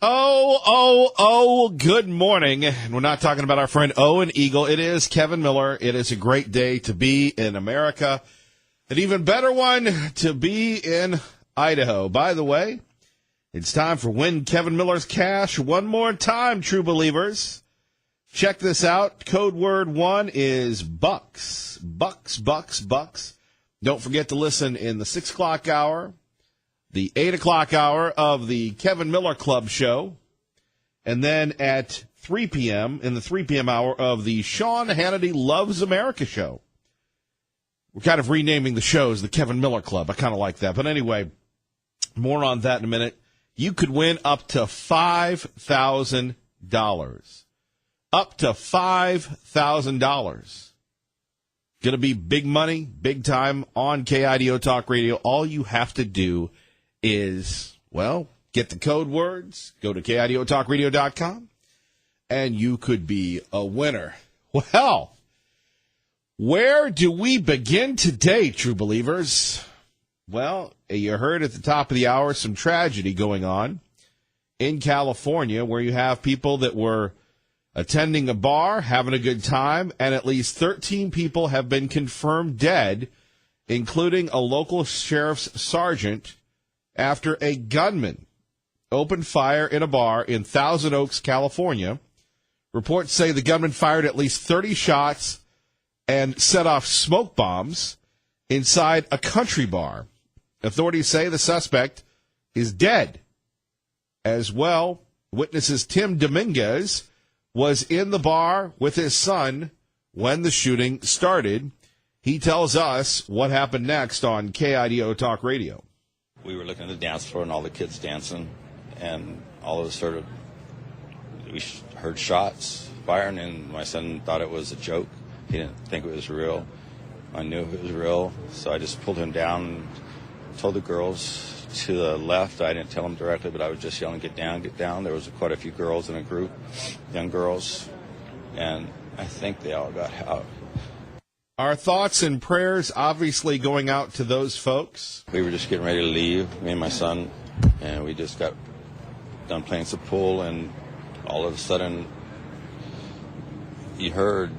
Good morning. And we're not talking about our friend Owen Eagle. It is Kevin Miller. It is a great day to be in America. An even better one to be in Idaho. By the way, it's time for Win Kevin Miller's Cash one more time, true believers. Check this out. Code word one is bucks. Bucks, bucks, bucks. Don't forget to listen in the 6 o'clock hour, the 8 o'clock hour of the Kevin Miller Club show, and then at 3 p.m., in the 3 p.m. hour of the Sean Hannity Loves America show. We're kind of renaming the shows the Kevin Miller Club. I kind of like that. But anyway, more on that in a minute. You could win up to $5,000. Up to $5,000. Going to be big money, big time on KIDO Talk Radio. All you have to do is, well, get the code words, go to KIDOTalkRadio.com, and you could be a winner. Well, where do we begin today, true believers? Well, you heard at the top of the hour some tragedy going on in California where you have people that were attending a bar, having a good time, and at least 13 people have been confirmed dead, including a local sheriff's sergeant, after a gunman opened fire in a bar in Thousand Oaks, California. Reports say the gunman fired at least 30 shots and set off smoke bombs inside a country bar. Authorities say the suspect is dead. As well, witnesses Tim Dominguez was in the bar with his son when the shooting started. He tells us what happened next on KIDO Talk Radio. We were looking at the dance floor and all the kids dancing, and all of a sudden we heard shots firing, and my son thought it was a joke. He didn't think it was real. I knew it was real, so I just pulled him down and told the girls to the left. I didn't tell them directly, but I was just yelling, get down, get down. There was quite a few girls in a group, young girls, and I think they all got out. Our thoughts and prayers obviously going out to those folks. We were just getting ready to leave, me and my son, and we just got done playing some pool, and all of a sudden you heard,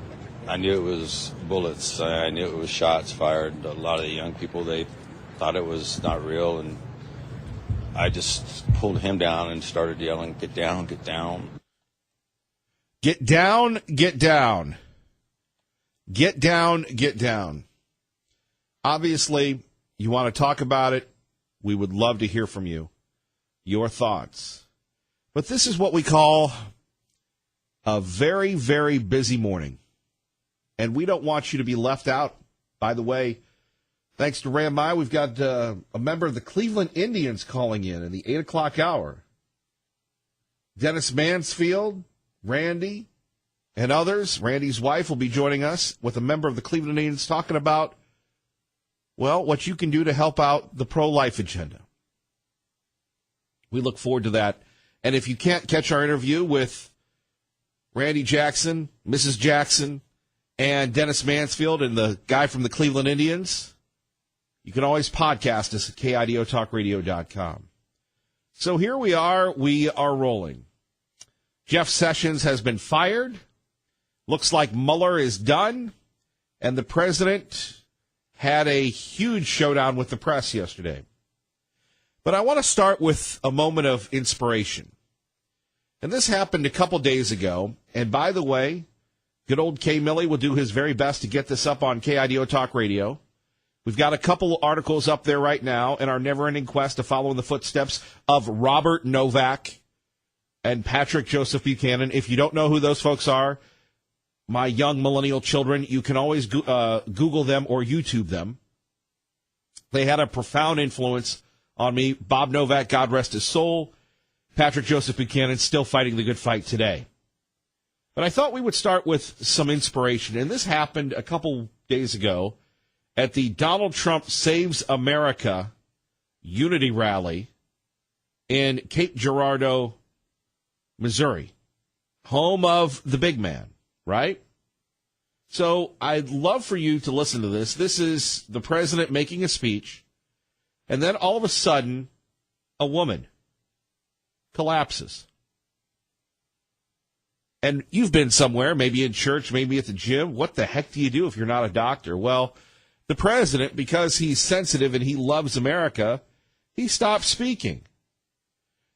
I knew it was bullets. I knew it was shots fired. A lot of the young people, they thought it was not real, and I just pulled him down and started yelling, get down, get down. Get down, get down. Get down, get down. Obviously, you want to talk about it. We would love to hear from you, your thoughts. But this is what we call a very, very busy morning. And we don't want you to be left out. By the way, thanks to Ram Mai, we've got a member of the Cleveland Indians calling in the 8 o'clock hour. Dennis Mansfield, Randy, and others. Randy's wife will be joining us with a member of the Cleveland Indians talking about, well, what you can do to help out the pro-life agenda. We look forward to that. And if you can't catch our interview with Randy Jackson, Mrs. Jackson, and Dennis Mansfield and the guy from the Cleveland Indians, you can always podcast us at KIDOTalkRadio.com. So here we are rolling. Jeff Sessions has been fired. Looks like Mueller is done. And the president had a huge showdown with the press yesterday. But I want to start with a moment of inspiration. And this happened a couple days ago. And by the way, good old K. Millie will do his very best to get this up on KIDO Talk Radio. We've got a couple articles up there right now in our never-ending quest to follow in the footsteps of Robert Novak and Patrick Joseph Buchanan. If you don't know who those folks are, my young millennial children, you can always Google them or YouTube them. They had a profound influence on me. Bob Novak, God rest his soul. Patrick Joseph Buchanan, still fighting the good fight today. But I thought we would start with some inspiration. And this happened a couple days ago at the Donald Trump Saves America Unity Rally in Cape Girardeau, Missouri, home of the big man, right? So I'd love for you to listen to this. This is the president making a speech, and then all of a sudden, a woman collapses And you've been somewhere, maybe in church, maybe at the gym. What the heck do you do if you're not a doctor? Well, the president, because he's sensitive and he loves America, he stopped speaking.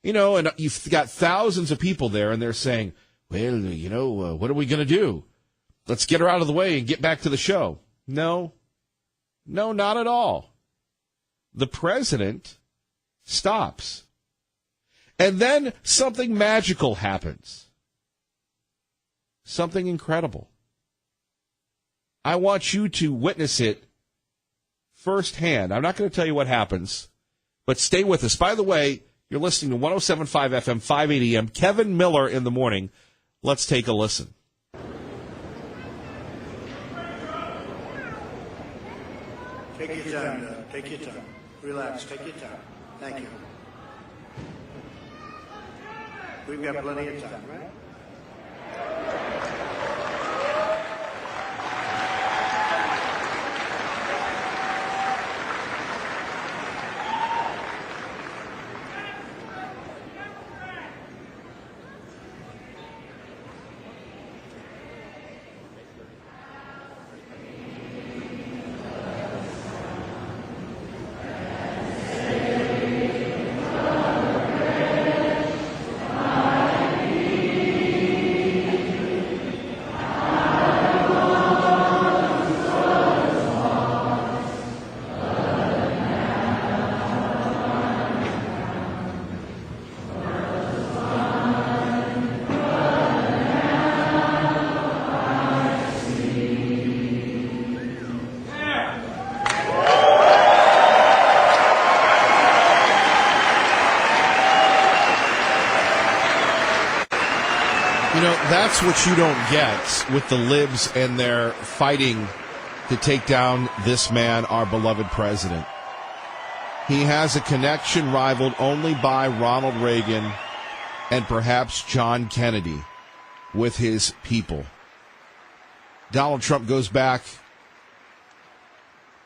You know, and you've got thousands of people there, and they're saying, well, you know, what are we going to do? Let's get her out of the way and get back to the show. No, not at all. The president stops. And then something magical happens. Something incredible. I want you to witness it firsthand. I'm not going to tell you what happens, but stay with us. By the way, you're listening to 107.5 FM, 580 AM. Kevin Miller in the morning. Let's take a listen. Take your time, take your time. Relax, take your time. Thank you. We've got plenty of time, right? That's what you don't get with the libs and their fighting to take down this man, our beloved president. He has a connection rivaled only by Ronald Reagan and perhaps John Kennedy with his people. Donald Trump goes back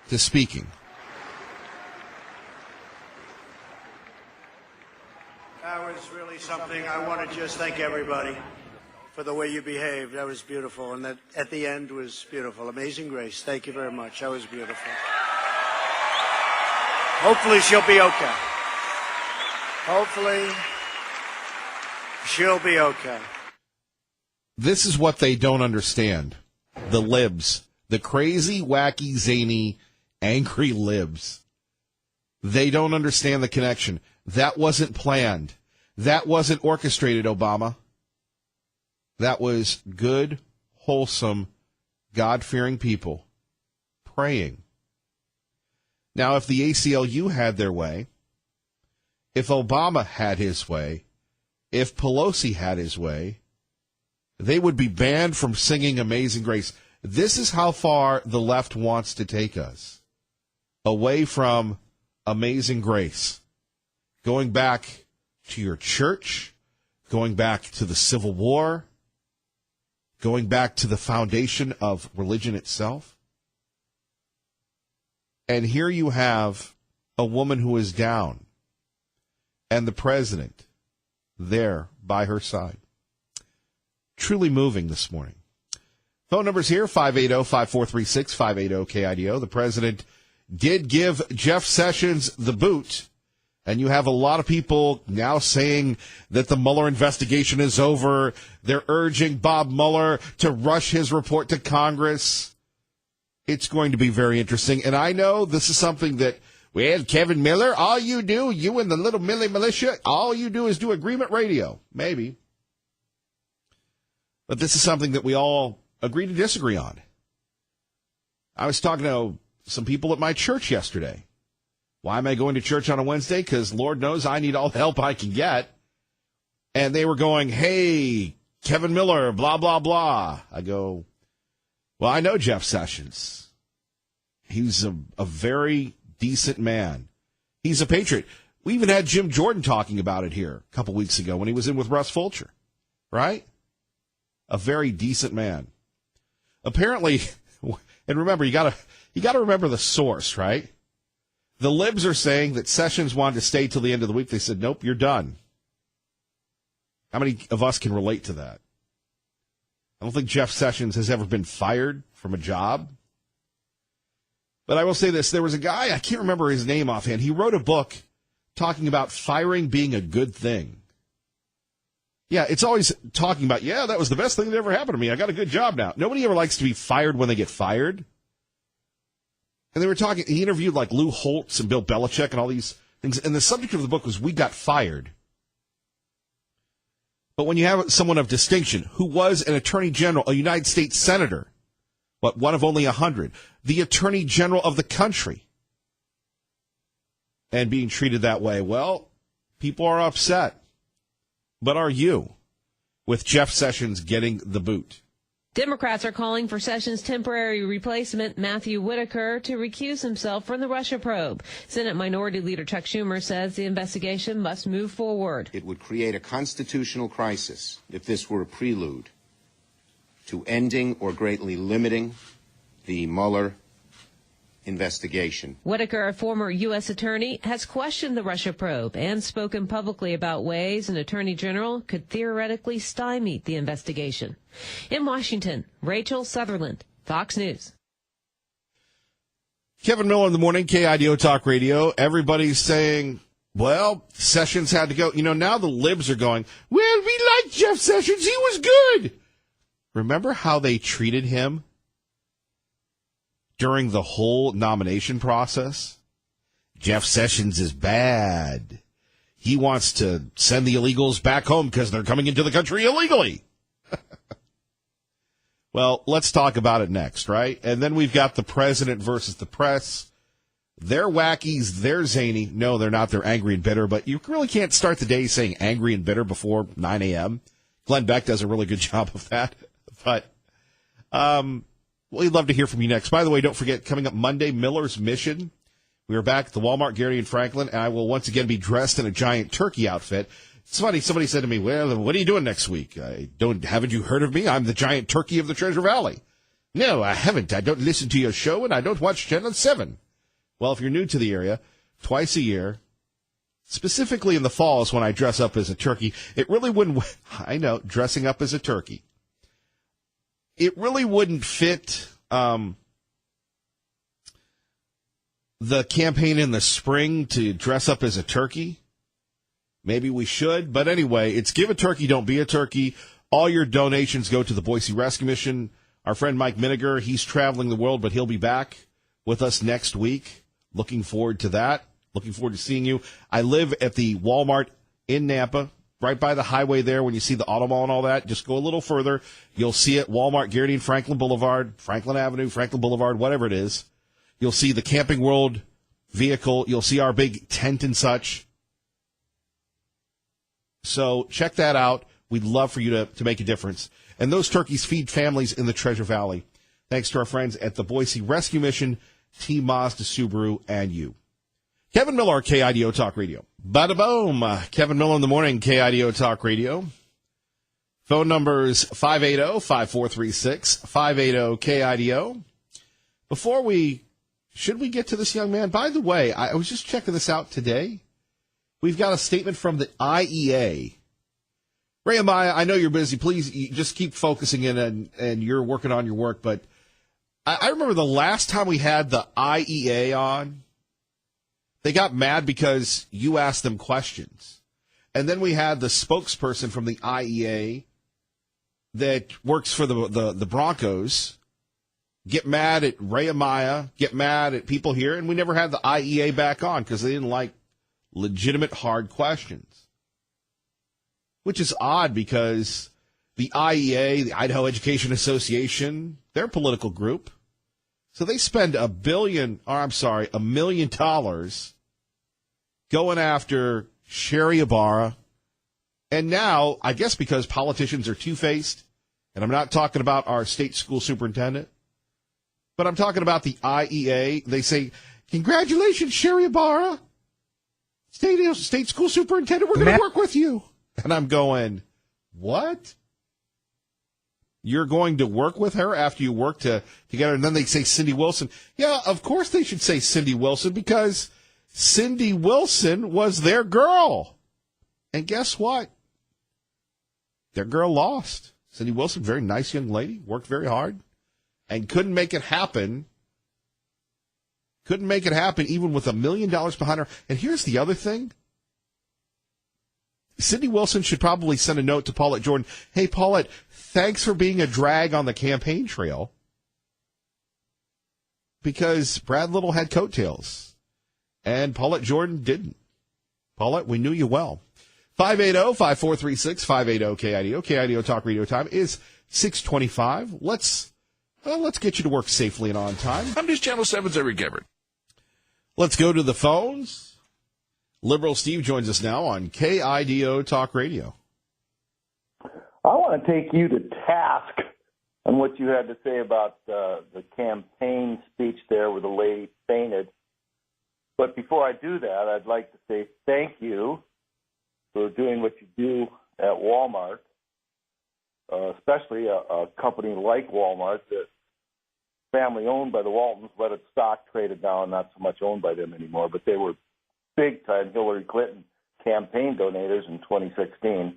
to speaking. That was really something. I want to just thank everybody for the way you behaved. That was beautiful. And that at the end was beautiful. Amazing Grace. Thank you very much. That was beautiful. Hopefully she'll be okay. Hopefully she'll be okay. This is what they don't understand. The libs. The crazy, wacky, zany, angry libs. They don't understand the connection. That wasn't planned. That wasn't orchestrated, Obama. That was good, wholesome, God-fearing people praying. Now, if the ACLU had their way, if Obama had his way, if Pelosi had his way, they would be banned from singing Amazing Grace. This is how far the left wants to take us. Away from Amazing Grace. Going back to your church, going back to the Civil War, going back to the foundation of religion itself. And here you have a woman who is down and the president there by her side. Truly moving this morning. Phone numbers here, 580-5436, 580-KIDO. The president did give Jeff Sessions the boot. And you have a lot of people now saying that the Mueller investigation is over. They're urging Bob Mueller to rush his report to Congress. It's going to be very interesting. And I know this is something that, well, Kevin Miller, all you do, you and the little Millie militia, all you do is do agreement radio. Maybe. But this is something that we all agree to disagree on. I was talking to some people at my church yesterday. Why am I going to church on a Wednesday? Because Lord knows I need all the help I can get. And they were going, hey, Kevin Miller, blah, blah, blah. I go, well, I know Jeff Sessions. He's a very decent man. He's a patriot. We even had Jim Jordan talking about it here a couple weeks ago when he was in with Russ Fulcher, right? A very decent man. Apparently, and remember, you gotta remember the source, right? The libs are saying that Sessions wanted to stay till the end of the week. They said, nope, you're done. How many of us can relate to that? I don't think Jeff Sessions has ever been fired from a job. But I will say this. There was a guy, I can't remember his name offhand. He wrote a book talking about firing being a good thing. Yeah, it's always talking about, yeah, that was the best thing that ever happened to me. I got a good job now. Nobody ever likes to be fired when they get fired. And they were talking, he interviewed like Lou Holtz and Bill Belichick and all these things. And the subject of the book was We Got Fired. But when you have someone of distinction who was an attorney general, a United States senator, one of only 100, the attorney general of the country, and being treated that way, well, people are upset. But are you, with Jeff Sessions getting the boot? Democrats are calling for Sessions' temporary replacement, Matthew Whitaker, to recuse himself from the Russia probe. Senate Minority Leader Chuck Schumer says the investigation must move forward. It would create a constitutional crisis if this were a prelude to ending or greatly limiting the Mueller investigation. Whitaker, a former U.S. attorney, has questioned the Russia probe and spoken publicly about ways an attorney general could theoretically stymie the investigation. In Washington, Rachel Sutherland, Fox News. Kevin Miller in the morning, KIDO Talk Radio. Everybody's saying, well, Sessions had to go. You know, now the libs are going, well, we like Jeff Sessions. He was good. Remember how they treated him during the whole nomination process? Jeff Sessions is bad. He wants to send the illegals back home because they're coming into the country illegally. Well, let's talk about it next, right? And then we've got the president versus the press. They're wackies. They're zany. No, they're not. They're angry and bitter. But you really can't start the day saying angry and bitter before 9 a.m. Glenn Beck does a really good job of that. But we'd love to hear from you next. By the way, don't forget, coming up Monday, Miller's Mission. We are back at the Walmart, Gary and Franklin, and I will once again be dressed in a giant turkey outfit. It's funny, somebody said to me, well, what are you doing next week? Haven't you heard of me? I'm the giant turkey of the Treasure Valley. No, I haven't. I don't listen to your show, and I don't watch Channel 7. Well, if you're new to the area, twice a year, specifically in the fall is when I dress up as a turkey. It really wouldn't, I know, dressing up as a turkey. It really wouldn't fit the campaign in the spring to dress up as a turkey. Maybe we should. But anyway, it's Give a Turkey, Don't Be a Turkey. All your donations go to the Boise Rescue Mission. Our friend Mike Miniger, he's traveling the world, but he'll be back with us next week. Looking forward to that. Looking forward to seeing you. I live at the Walmart in Nampa, right by the highway there. When you see the auto mall and all that, just go a little further. You'll see it, Walmart, Garrity and Franklin Boulevard, Franklin Avenue, Franklin Boulevard, whatever it is. You'll see the Camping World vehicle. You'll see our big tent and such. So check that out. We'd love for you to make a difference. And those turkeys feed families in the Treasure Valley. Thanks to our friends at the Boise Rescue Mission, Team Mazda, Subaru, and you. Kevin Miller, KIDO Talk Radio. Bada boom. Kevin Miller in the morning, KIDO Talk Radio. Phone numbers 580-5436, 580-KIDO. Should we get to this young man? By the way, I was just checking this out today. We've got a statement from the IEA. Ray Amaya, I know you're busy. Please just keep focusing in and you're working on your work. But I remember the last time we had the IEA on, they got mad because you asked them questions. And then we had the spokesperson from the IEA that works for the Broncos get mad at Ray Amaya, get mad at people here, and we never had the IEA back on because they didn't like legitimate hard questions. Which is odd because the IEA, the Idaho Education Association, they're a political group. So they spend $1 million going after Sherry Ibarra. And now, I guess because politicians are two-faced, and I'm not talking about our state school superintendent, but I'm talking about the IEA. They say, congratulations, Sherry Ibarra. State school superintendent, we're going to work with you. And I'm going, what? You're going to work with her after you work together? And then they say Cindy Wilson. Yeah, of course they should say Cindy Wilson because Cindy Wilson was their girl. And guess what? Their girl lost. Cindy Wilson, very nice young lady, worked very hard, and couldn't make it happen. Couldn't make it happen even with $1 million behind her. And here's the other thing. Cindy Wilson should probably send a note to Paulette Jordan. Hey, Paulette, thanks for being a drag on the campaign trail. Because Brad Little had coattails, and Paulette Jordan didn't. Paulette, we knew you well. 580-5436, 580-KIDO. KIDO Talk Radio time is 6:25. Let's get you to work safely and on time. I'm just Channel 7's Eric Gebert. Let's go to the phones. Liberal Steve joins us now on KIDO Talk Radio. I want to take you to task on what you had to say about the campaign speech there where the lady fainted. But before I do that, I'd like to say thank you for doing what you do at Walmart, especially a company like Walmart that's family-owned by the Waltons, but its stock traded down, not so much owned by them anymore, but they were big-time Hillary Clinton campaign donators in 2016.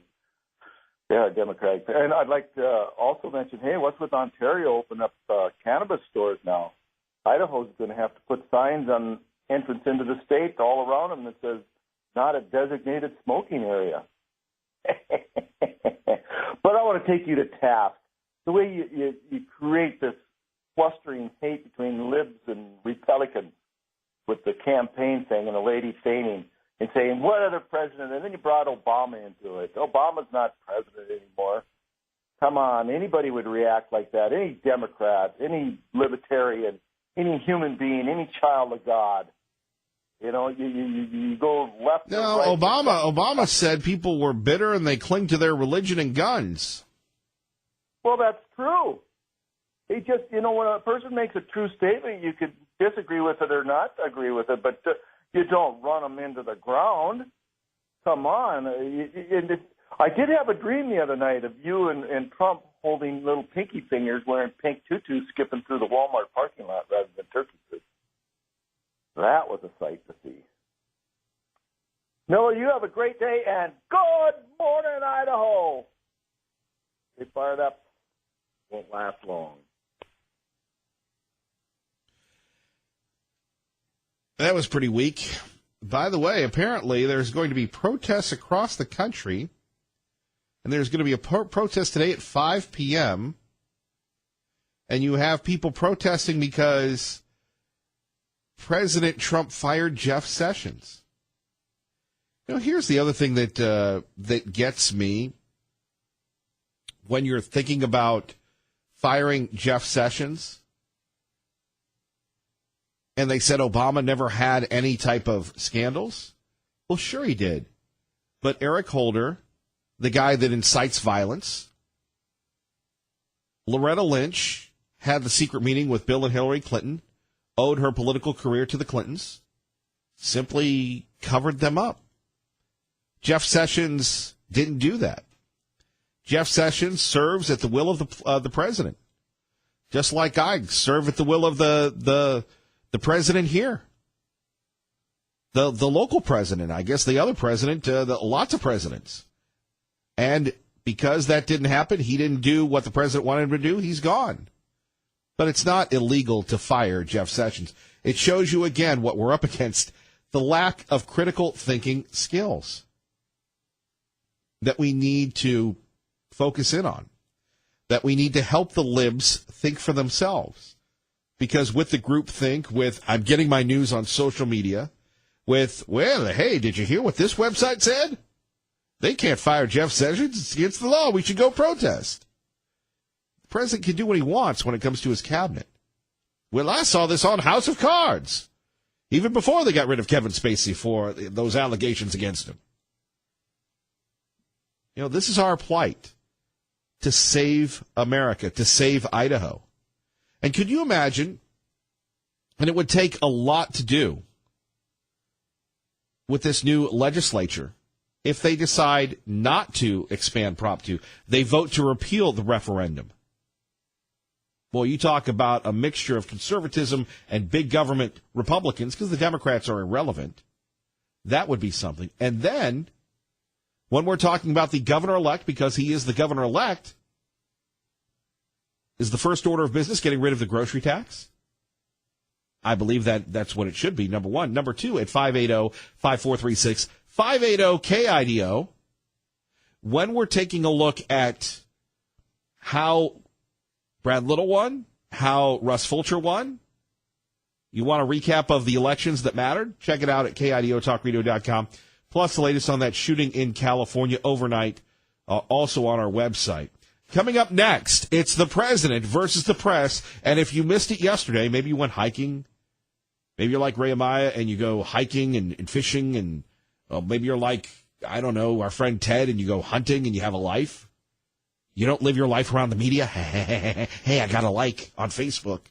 They are Democratic. And I'd like to also mention, hey, what's with Ontario opening up cannabis stores now? Idaho's going to have to put signs on entrance into the state all around them that says, not a designated smoking area. But I want to take you to task. The way you create this flustering hate between libs and Republicans with the campaign thing and the lady fainting and saying, what other president? And then you brought Obama into it. Obama's not president anymore. Come on, anybody would react like that. Any Democrat, any libertarian, any human being, any child of God. You know, you go left. No, right. Obama said people were bitter and they cling to their religion and guns. Well, that's true. He just, you know, when a person makes a true statement, you could disagree with it or not agree with it, but you don't run them into the ground. Come on. I did have a dream the other night of you and Trump holding little pinky fingers wearing pink tutus skipping through the Walmart parking lot rather than turkey suits. That was a sight to see. Miller, you have a great day, and good morning, Idaho. Get fired up. Won't last long. That was pretty weak. By the way, apparently there's going to be protests across the country, and there's going to be a protest today at 5 p.m., and you have people protesting because President Trump fired Jeff Sessions. You know, here's the other thing that gets me when you're thinking about firing Jeff Sessions. And they said Obama never had any type of scandals. Well, sure he did. But Eric Holder, the guy that incites violence, Loretta Lynch had the secret meeting with Bill and Hillary Clinton, owed her political career to the Clintons, simply covered them up. Jeff Sessions didn't do that. Jeff Sessions serves at the will of the president, just like I serve at the will of the president here, the local president, I guess the other president, lots of presidents. And because that didn't happen, he didn't do what the president wanted him to do, he's gone. But it's not illegal to fire Jeff Sessions. It shows you, again, what we're up against, the lack of critical thinking skills that we need to focus in on, that we need to help the libs think for themselves. Because with the groupthink, with I'm getting my news on social media, with, well, hey, did you hear what this website said? They can't fire Jeff Sessions. It's against the law. We should go protest. The president can do what he wants when it comes to his cabinet. Well, I saw this on House of Cards, even before they got rid of Kevin Spacey for those allegations against him. You know, this is our plight to save America, to save Idaho. And could you imagine, and it would take a lot to do with this new legislature, if they decide not to expand Prop 2, they vote to repeal the referendum. Boy, you talk about a mixture of conservatism and big government Republicans, because the Democrats are irrelevant. That would be something. And then, when we're talking about the governor-elect, because he is the governor-elect, Is the first order of business getting rid of the grocery tax? I believe that's what it should be, number one. Number two, at 580-5436, 580-KIDO, when we're taking a look at how Brad Little won, how Russ Fulcher won, you want a recap of the elections that mattered? Check it out at KIDOTalkRadio.com. Plus the latest on that shooting in California overnight, also on our website. Coming up next, it's the president versus the press. And if you missed it yesterday, maybe you went hiking. Maybe you're like Ray Amaya and you go hiking and fishing. And maybe you're like, I don't know, our friend Ted, and you go hunting and you have a life. You don't live your life around the media. Hey, I got a like on Facebook.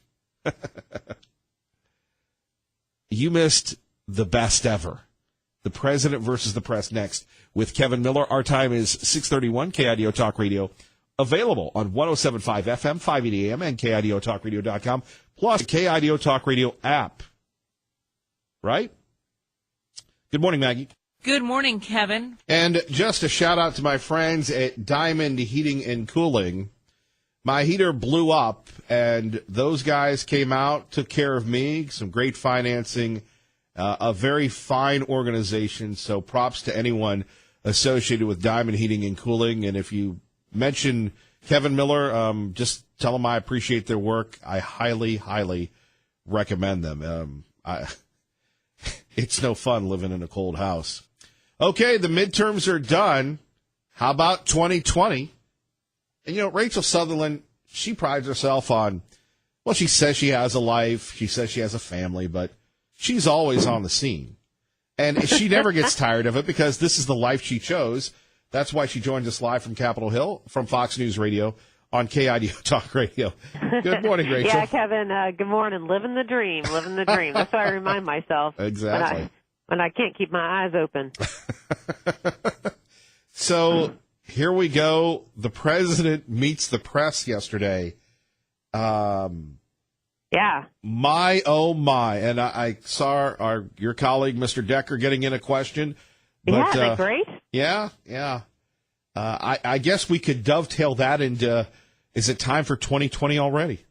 You missed the best ever. The president versus the press next with Kevin Miller. Our time is 6:31, KIDO Talk Radio. Available on 107.5 FM, 580 AM, and KIDOTalkRadio.com, plus the KIDO Talk Radio app. Right? Good morning, Maggie. Good morning, Kevin. And just a shout-out to my friends at Diamond Heating and Cooling. My heater blew up, and those guys came out, took care of me, some great financing, a very fine organization, so props to anyone associated with Diamond Heating and Cooling. And if you mention Kevin Miller, just tell them I appreciate their work. I highly, highly recommend them. It's no fun living in a cold house. Okay, the midterms are done. How about 2020? And, Rachel Sutherland, she prides herself on, well, she says she has a life. She says she has a family, but she's always on the scene. And she never gets tired of it because this is the life she chose. That's why she joins us live from Capitol Hill, from Fox News Radio, on KIDO Talk Radio. Good morning, Rachel. Yeah, Kevin, good morning. Living the dream, living the dream. That's what I remind myself. Exactly. When I can't keep my eyes open. So here we go. The president meets the press yesterday. Yeah. My, oh, my. And I saw your colleague, Mr. Decker, getting in a question. But, yeah, isn't that great? Yeah. I guess we could dovetail that into, is it time for 2020 already?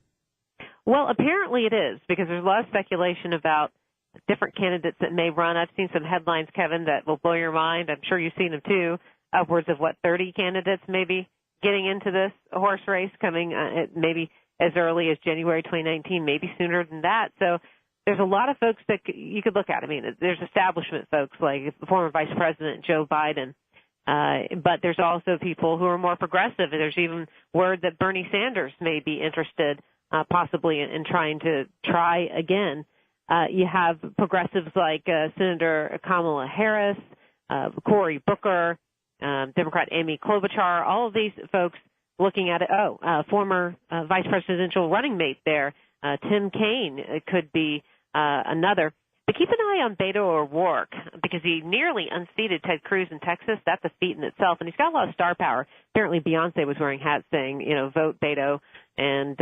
Well, apparently it is, because there's a lot of speculation about different candidates that may run. I've seen some headlines, Kevin, that will blow your mind. I'm sure you've seen them too. Upwards of, 30 candidates maybe getting into this horse race, coming maybe as early as January 2019, maybe sooner than that. So there's a lot of folks that you could look at. I mean, there's establishment folks like former Vice President Joe Biden, but there's also people who are more progressive. There's even word that Bernie Sanders may be interested possibly in trying to try again. You have progressives like Senator Kamala Harris, Cory Booker, Democrat Amy Klobuchar, all of these folks looking at it. Former vice presidential running mate there, Tim Kaine, could be another. But keep an eye on Beto O'Rourke, because he nearly unseated Ted Cruz in Texas. That's a feat in itself, and he's got a lot of star power. Apparently Beyonce was wearing hats saying, vote Beto, and,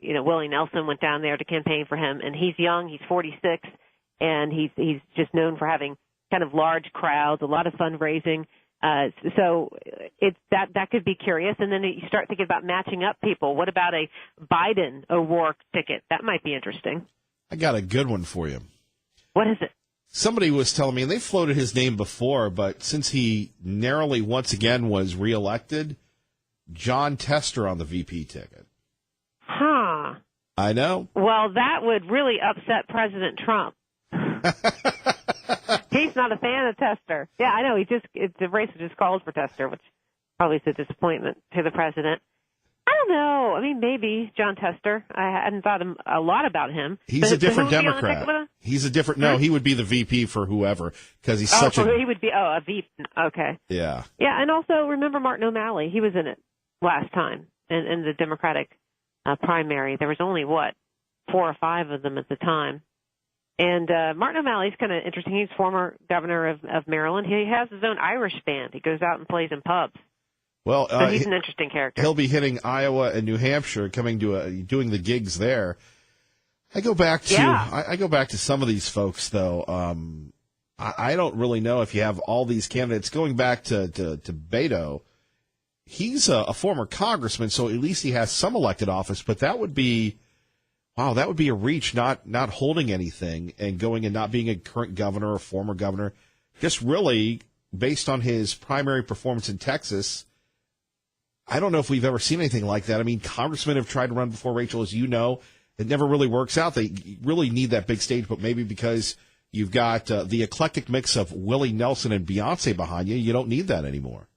Willie Nelson went down there to campaign for him, and he's young, he's 46, and he's just known for having kind of large crowds, a lot of fundraising. So that could be curious. And then you start thinking about matching up people. What about a Biden O'Rourke ticket? That might be interesting. I got a good one for you. What is it? Somebody was telling me, and they floated his name before, but since he narrowly once again was reelected, John Tester on the VP ticket. Huh. I know. Well, that would really upset President Trump. He's not a fan of Tester. Yeah, I know. The race was just called for Tester, which probably is a disappointment to the president. I don't know. I mean, maybe John Tester. I hadn't thought a lot about him. He's a different Democrat. He's a different. No, he would be the VP for whoever, because he's such a. He would be. Oh, a VP. Okay. Yeah. Yeah, and also remember Martin O'Malley. He was in it last time in the Democratic primary. There was only 4 or 5 of them at the time. And Martin O'Malley's kind of interesting. He's former governor of Maryland. He has his own Irish band. He goes out and plays in pubs. Well, so he's an interesting character. He'll be hitting Iowa and New Hampshire, coming to doing the gigs there. I go back to some of these folks, though. I don't really know if you have all these candidates. Going back to Beto, he's a former congressman, so at least he has some elected office. But that would be, wow, that would be a reach, not holding anything and going and not being a current governor or former governor, just really based on his primary performance in Texas. I don't know if we've ever seen anything like that. I mean, congressmen have tried to run before, Rachel, as you know. It never really works out. They really need that big stage, but maybe because you've got the eclectic mix of Willie Nelson and Beyonce behind you, you don't need that anymore.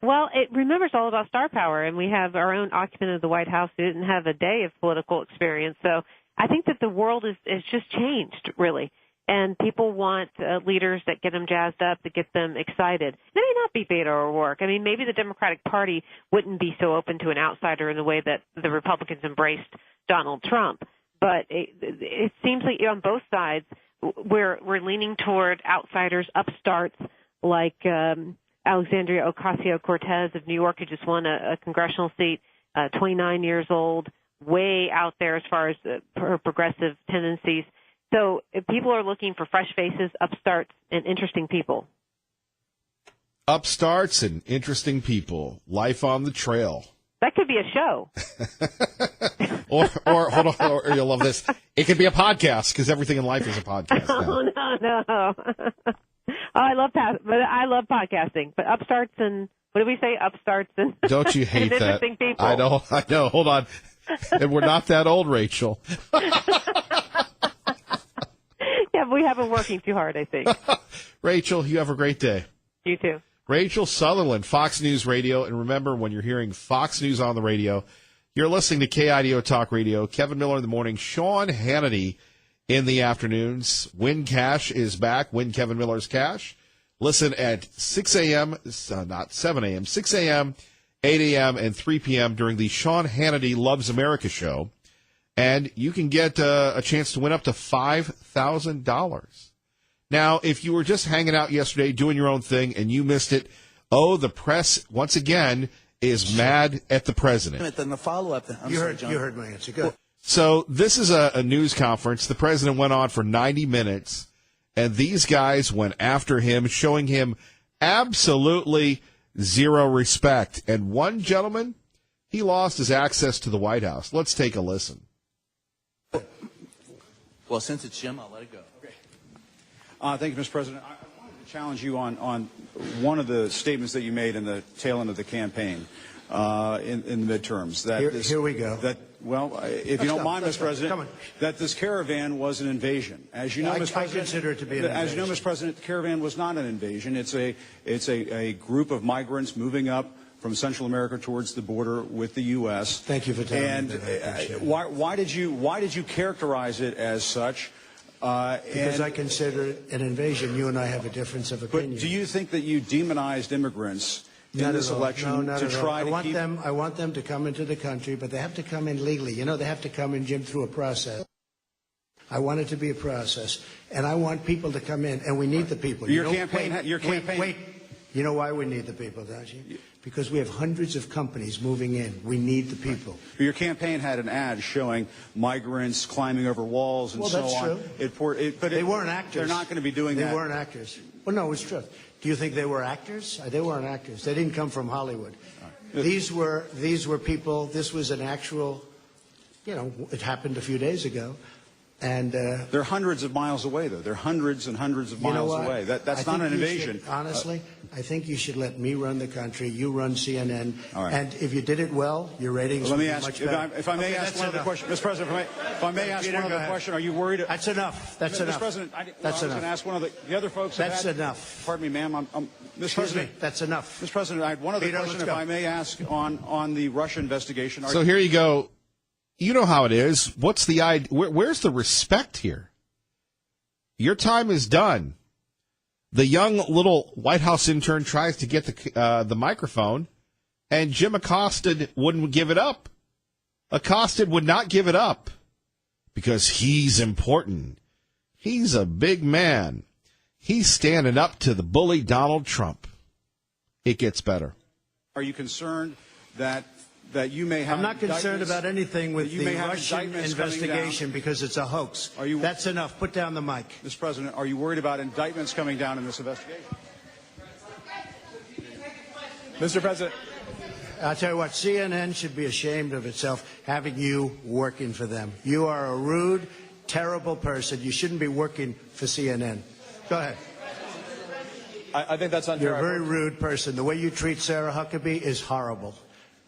Well, remember, it's all about star power, and we have our own occupant of the White House who didn't have a day of political experience. So I think that the world is just changed, really. And people want leaders that get them jazzed up, that get them excited. It may not be Beto O'Rourke. I mean, maybe the Democratic Party wouldn't be so open to an outsider in the way that the Republicans embraced Donald Trump. But it seems like on both sides, we're leaning toward outsiders, upstarts like Alexandria Ocasio-Cortez of New York, who just won a congressional seat, 29 years old, way out there as far as her progressive tendencies. So if people are looking for fresh faces, upstarts, and interesting people. Upstarts and interesting people. Life on the trail. That could be a show. or hold on, or you'll love this. It could be a podcast because everything in life is a podcast now. No. I love podcasting, but upstarts and what do we say? Upstarts and don't you hate and that? Interesting people. I know. Hold on, and we're not that old, Rachel. Yeah, we have been working too hard, I think. Rachel, you have a great day. You too. Rachel Sutherland, Fox News Radio. And remember, when you're hearing Fox News on the radio, you're listening to KIDO Talk Radio. Kevin Miller in the morning, Sean Hannity in the afternoons. Win Cash is back. Win Kevin Miller's Cash. Listen at 6 a.m., not 7 a.m., 6 a.m., 8 a.m., and 3 p.m. during the Sean Hannity Loves America show. And you can get a chance to win up to $5,000. Now, if you were just hanging out yesterday doing your own thing and you missed it, the press, once again, is mad at the president. Then the follow-up. You heard my answer. Good. So this is a news conference. The president went on for 90 minutes, and these guys went after him, showing him absolutely zero respect. And one gentleman, he lost his access to the White House. Let's take a listen. Well, since it's Jim, I'll let it go. Okay. Thank you, Mr. President. I wanted to challenge you on one of the statements that you made in the tail end of the campaign in the midterms. Here we go. If you don't mind, Mr. President, that this caravan was an invasion. As you know, Mr. President, I consider it to be an invasion. As you know, Mr. President, the caravan was not an invasion. It's a group of migrants moving up from Central America towards the border with the U.S. Thank you for telling me that. Why did you characterize it as such? Because I consider it an invasion. You and I have a difference of opinion. But do you think that you demonized immigrants in this election to try to keep? I want them to come into the country, but they have to come in legally. You know, they have to come in, Jim, through a process. I want it to be a process, and I want people to come in, and we need the people. Your campaign. Wait. You know why we need the people, don't you? Because we have hundreds of companies moving in. We need the people. Your campaign had an ad showing migrants climbing over walls and so on. That's true. But they weren't actors. They're not going to be doing that. They weren't actors. Well, no, it's true. Do you think they were actors? They weren't actors. They didn't come from Hollywood. These were people. This was an actual, it happened a few days ago. And they're hundreds of miles away, though. They're hundreds and hundreds of miles away. That's not an invasion. Honestly, I think you should let me run the country. You run CNN. All right. And if you did it well, your ratings would be much better. If I may ask one other question, Mr. President. If I may ask one other question, are you worried? That's enough. That's enough. Mr. President, that's enough. I was going to ask one of the other folks. That's enough. Pardon me, ma'am. Mr. President, that's enough. Mr. President, I had one other question, if I may ask, on the Russia investigation. So here you go. You know how it is. What's the idea? Where's the respect here? Your time is done. The young little White House intern tries to get the microphone, and Jim Acosta wouldn't give it up. Acosta would not give it up because he's important. He's a big man. He's standing up to the bully Donald Trump. It gets better. Are you concerned that you may have? I'm not concerned about anything with the Russian investigation because it's a hoax. That's enough. Put down the mic. Mr. President, are you worried about indictments coming down in this investigation? Mr. President. I'll tell you what, CNN should be ashamed of itself having you working for them. You are a rude, terrible person. You shouldn't be working for CNN. Go ahead. I think that's unfair. You're a very rude person. The way you treat Sarah Huckabee is horrible.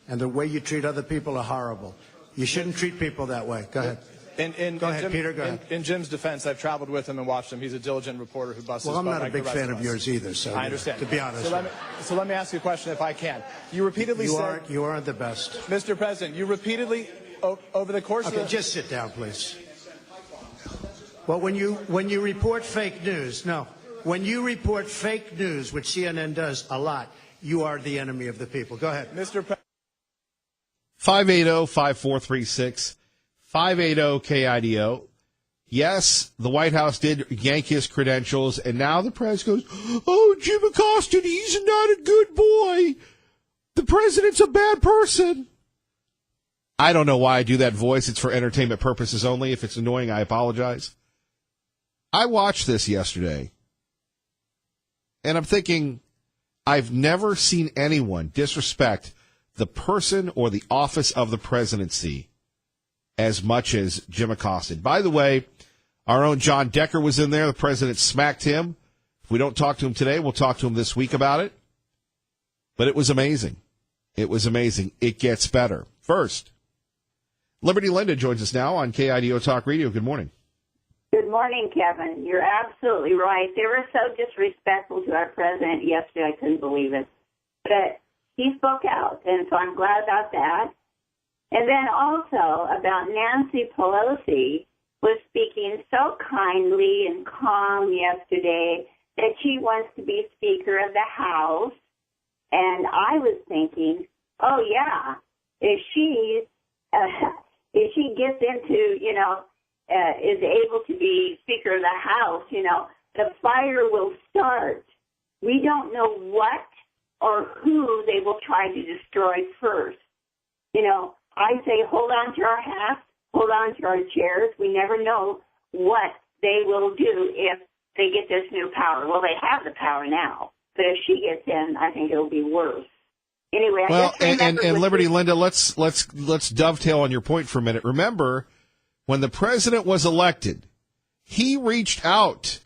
And the way you treat other people are horrible. You shouldn't treat people that way. Go ahead. Go ahead, Peter. Go ahead. In Jim's defense, I've traveled with him and watched him. He's a diligent reporter who busts his Well, I'm butt not a big fan of yours either, so I understand. To be honest. So let me ask you a question if I can. You repeatedly said... You aren't the best. Mr. President, you repeatedly, over the course of the... Okay, just sit down, please. Well, when you report fake news, when you report fake news, which CNN does a lot, you are the enemy of the people. Go ahead. Mr. President. 580-5436, 580-KIDO. Yes, the White House did yank his credentials, and now the press goes, oh, Jim Acosta, he's not a good boy. The president's a bad person. I don't know why I do that voice. It's for entertainment purposes only. If it's annoying, I apologize. I watched this yesterday, and I'm thinking, I've never seen anyone disrespect the person or the office of the presidency as much as Jim Acosta. By the way, our own John Decker was in there. The president smacked him. If we don't talk to him today, we'll talk to him this week about it. But it was amazing. It was amazing. It gets better. First, Liberty Linda joins us now on KIDO Talk Radio. Good morning. Good morning, Kevin. You're absolutely right. They were so disrespectful to our president yesterday. I couldn't believe it. But he spoke out, and so I'm glad about that. And then also about Nancy Pelosi was speaking so kindly and calm yesterday that she wants to be Speaker of the House. And I was thinking, oh, yeah, if she gets into, is able to be Speaker of the House, the fire will start. We don't know what or who they will try to destroy first. I say hold on to our hats, hold on to our chairs. We never know what they will do if they get this new power. Well, they have the power now, but if she gets in, I think it'll be worse. Anyway, well, and Liberty Linda, let's dovetail on your point for a minute. Remember, when the president was elected, he reached out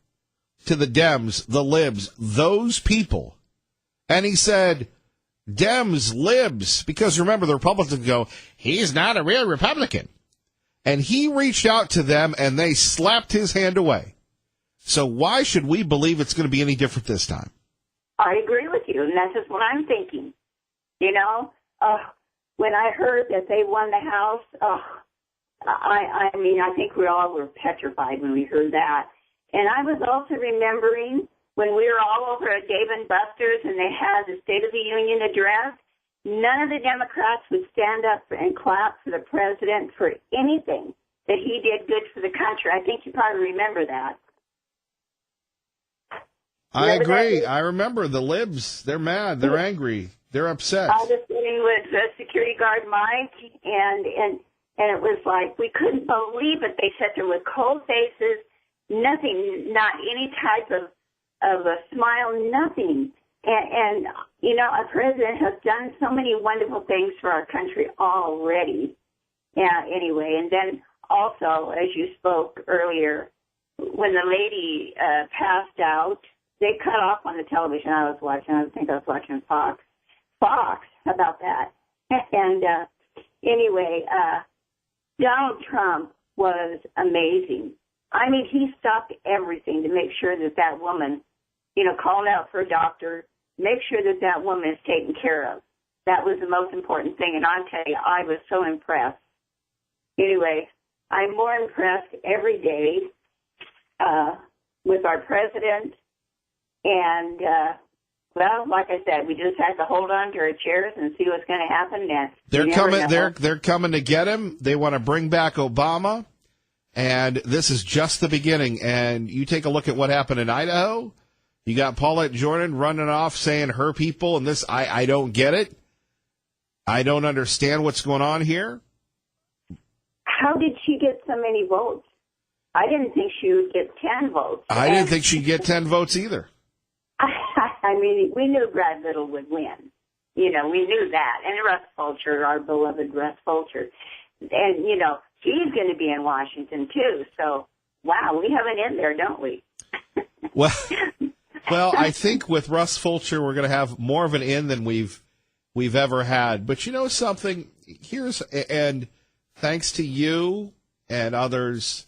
to the Dems, the Libs, those people, and he said, Dems, Libs, because remember, the Republicans go, he's not a real Republican. And he reached out to them, and they slapped his hand away. So why should we believe it's going to be any different this time? I agree with you, and that's just what I'm thinking. When I heard that they won the House, I think we all were petrified when we heard that. And I was also remembering when we were all over at Dave & Buster's and they had the State of the Union address, none of the Democrats would stand up and clap for the president for anything that he did good for the country. I think you probably remember that. I agree. I remember the Libs. They're mad. They're angry. They're upset. I was sitting with security guard Mike, and it was like we couldn't believe it. They sat there with cold faces, nothing, not any type of a smile, nothing. And our president has done so many wonderful things for our country already. Yeah, anyway, and then also, as you spoke earlier, when the lady passed out, they cut off on the television I was watching. I think I was watching Fox. How about that? And anyway, Donald Trump was amazing. I mean, he stopped everything to make sure that woman, called out for a doctor, make sure that woman is taken care of. That was the most important thing. And I'll tell you, I was so impressed. Anyway, I'm more impressed every day with our president. And, like I said, we just have to hold on to our chairs and see what's going to happen next. They're coming to get him. They want to bring back Obama. And this is just the beginning. And you take a look at what happened in Idaho. You got Paulette Jordan running off saying her people and this. I don't get it. I don't understand what's going on here. How did she get so many votes? I didn't think she would get 10 votes. I didn't think she'd get 10 votes either. I mean, we knew Brad Little would win. You know, we knew that. And Russ Fulcher, our beloved Russ Fulcher. And, you know, he's going to be in Washington, too. So, wow, we have an in there, don't we? Well, I think with Russ Fulcher, we're going to have more of an in than we've ever had. But you know something? And thanks to you and others,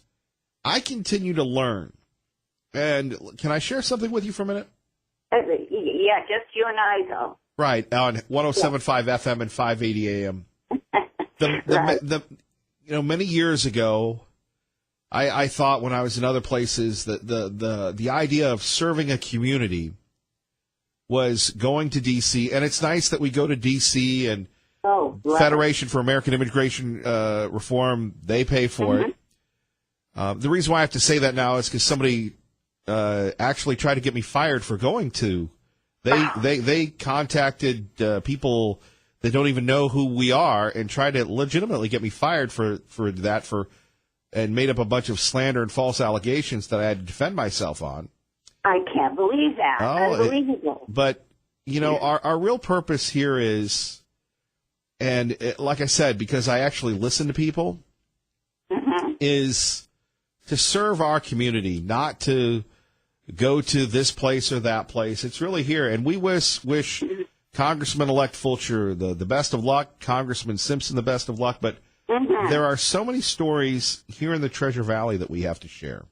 I continue to learn. And can I share something with you for a minute? Yeah, just you and I, though. Right, on 107.5 FM and 580 AM. Many years ago, I thought when I was in other places that the idea of serving a community was going to D.C., and it's nice that we go to D.C. and Federation for American Immigration Reform, they pay for it. The reason why I have to say that now is because somebody actually tried to get me fired for going to. They contacted people that don't even know who we are and tried to legitimately get me fired for that and made up a bunch of slander and false allegations that I had to defend myself on. I can't believe that. Unbelievable. But, you know, our real purpose here is, and like I said, because I actually listen to people, is to serve our community, not to go to this place or that place. It's really here. And we wish Congressman-elect Fulcher the best of luck, Congressman Simpson the best of luck, but there are so many stories here in the Treasure Valley that we have to share.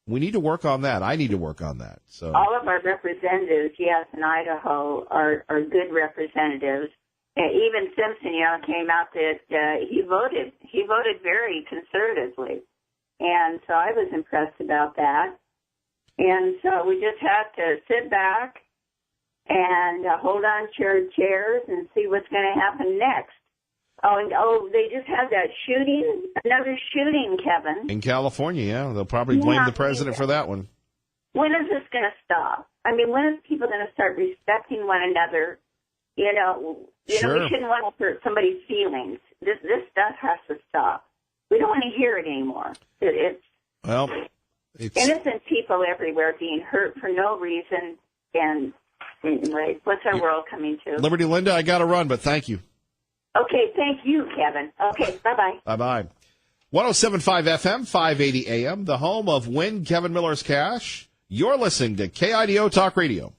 We need to work on that. I need to work on that. So all of our representatives, yes, in Idaho are good representatives. And even Simpson, you know, came out that he voted very conservatively. And so I was impressed about that. And so we just have to sit back and hold on to our chairs and see what's going to happen next. They just had that another shooting, Kevin. In California, yeah. They'll probably blame the president for that one. When is this going to stop? I mean, when is people going to start respecting one another? You know, we shouldn't want to hurt somebody's feelings. This stuff has to stop. We don't want to hear it anymore. It's innocent people everywhere being hurt for no reason. And anyway, what's our world coming to? Liberty Linda, I got to run, but thank you. Okay, thank you, Kevin. Okay, bye-bye. Bye-bye. 107.5 FM, 580 AM, the home of Win Kevin Miller's Cash. You're listening to KIDO Talk Radio.